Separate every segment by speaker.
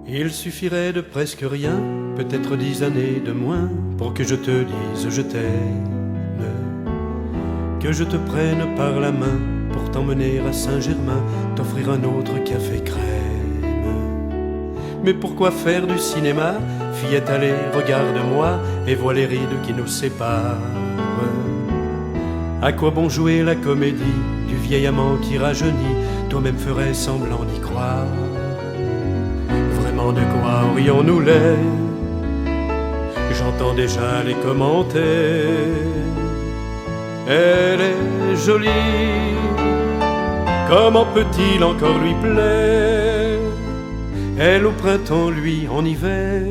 Speaker 1: Il suffirait de presque rien, peut-être 10 années de moins, pour que je te dise je t'aime, que je te prenne par la main pour t'emmener à Saint-Germain, t'offrir un autre café crème. Mais pourquoi faire du cinéma? Fillette, allez, regarde-moi et vois les rides qui nous séparent. À quoi bon jouer la comédie du vieil amant qui rajeunit? Toi-même ferais semblant d'y croire. Vraiment, de quoi aurions-nous l'air? J'entends déjà les commentaires. Elle est jolie, comment peut-il encore lui plaire? Elle au printemps, lui en hiver.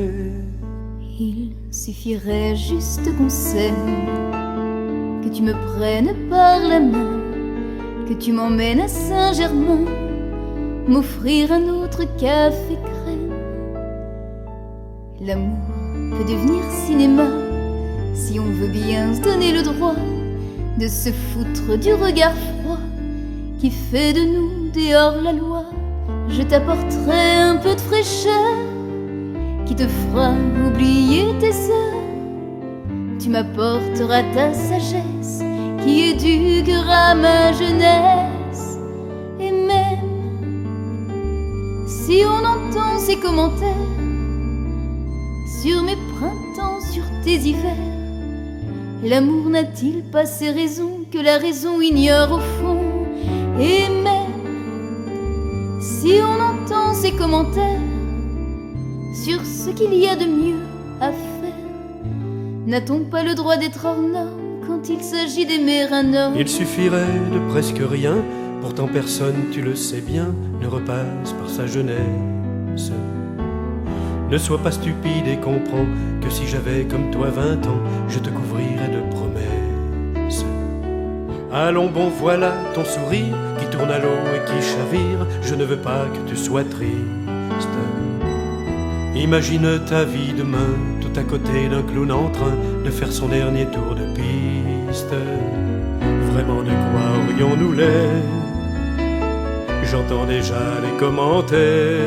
Speaker 2: Il suffirait juste qu'on s'aime, que tu me prennes par la main, que tu m'emmènes à Saint-Germain, m'offrir un autre café crème. L'amour peut devenir cinéma, si on veut bien se donner le droit de se foutre du regard froid qui fait de nous des hors-la-loi. Je t'apporterai un peu de fraîcheur qui te fera oublier tes heures. Tu m'apporteras ta sagesse qui éduquera ma jeunesse. Et même si on entend ces commentaires sur mes printemps, sur tes hivers, l'amour n'a-t-il pas ses raisons que la raison ignore au fond? Et même si on entend ces commentaires sur ce qu'il y a de mieux à faire, n'a-t-on pas le droit d'être hors norme quand il s'agit d'aimer un homme?
Speaker 1: Il suffirait de presque rien, pourtant personne, tu le sais bien, ne repasse par sa jeunesse. Ne sois pas stupide et comprends que si j'avais comme toi 20 ans, je te couvrirais de promesses. Allons bon, voilà ton sourire qui tourne à l'eau et qui chavire. Je ne veux pas que tu sois triste. Imagine ta vie demain, tout à côté d'un clown en train de faire son dernier tour de piste. Vraiment, de quoi aurions-nous l'air? J'entends déjà les commentaires.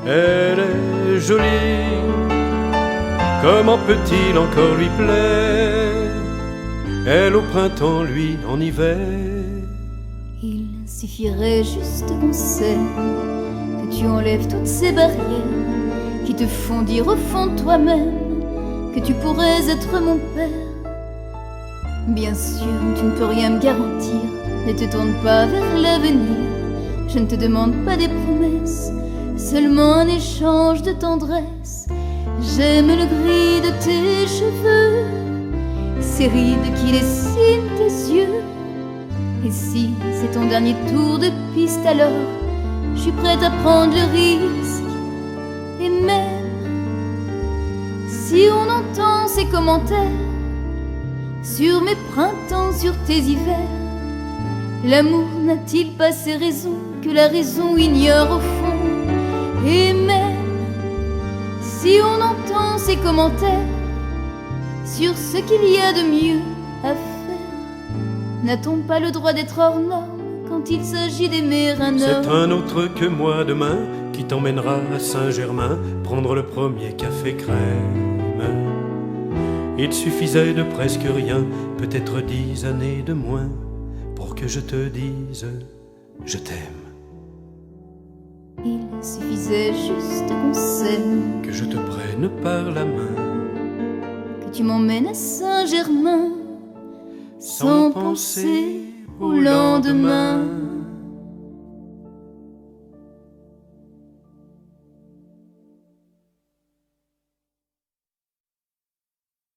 Speaker 1: Elle est jolie, comment peut-il encore lui plaire? Elle au printemps, lui en hiver.
Speaker 2: Il suffirait juste qu'on s'aime, que tu enlèves toutes ces barrières qui te font dire au fond de toi-même que tu pourrais être mon père. Bien sûr, tu ne peux rien me garantir, ne te tourne pas vers l'avenir. Je ne te demande pas des promesses, seulement un échange de tendresse. J'aime le gris de tes cheveux, ces rides qui dessinent tes yeux. Et si c'est ton dernier tour de piste, alors je suis prête à prendre le risque. Et même si on entend ces commentaires sur mes printemps, sur tes hivers, l'amour n'a-t-il pas ses raisons que la raison ignore au fond? Et même si on entend ces commentaires sur ce qu'il y a de mieux à faire, n'a-t-on pas le droit d'être hors norme quand il s'agit d'aimer un homme?
Speaker 1: C'est un autre que moi demain qui t'emmènera à Saint-Germain prendre le premier café crème. Il suffisait de presque rien, peut-être 10 années de moins, pour que je te dise je t'aime.
Speaker 2: Il suffisait juste qu'on s'aime,
Speaker 1: Que je te prenne par la main,
Speaker 2: que tu m'emmènes à Saint-Germain, sans penser au lendemain.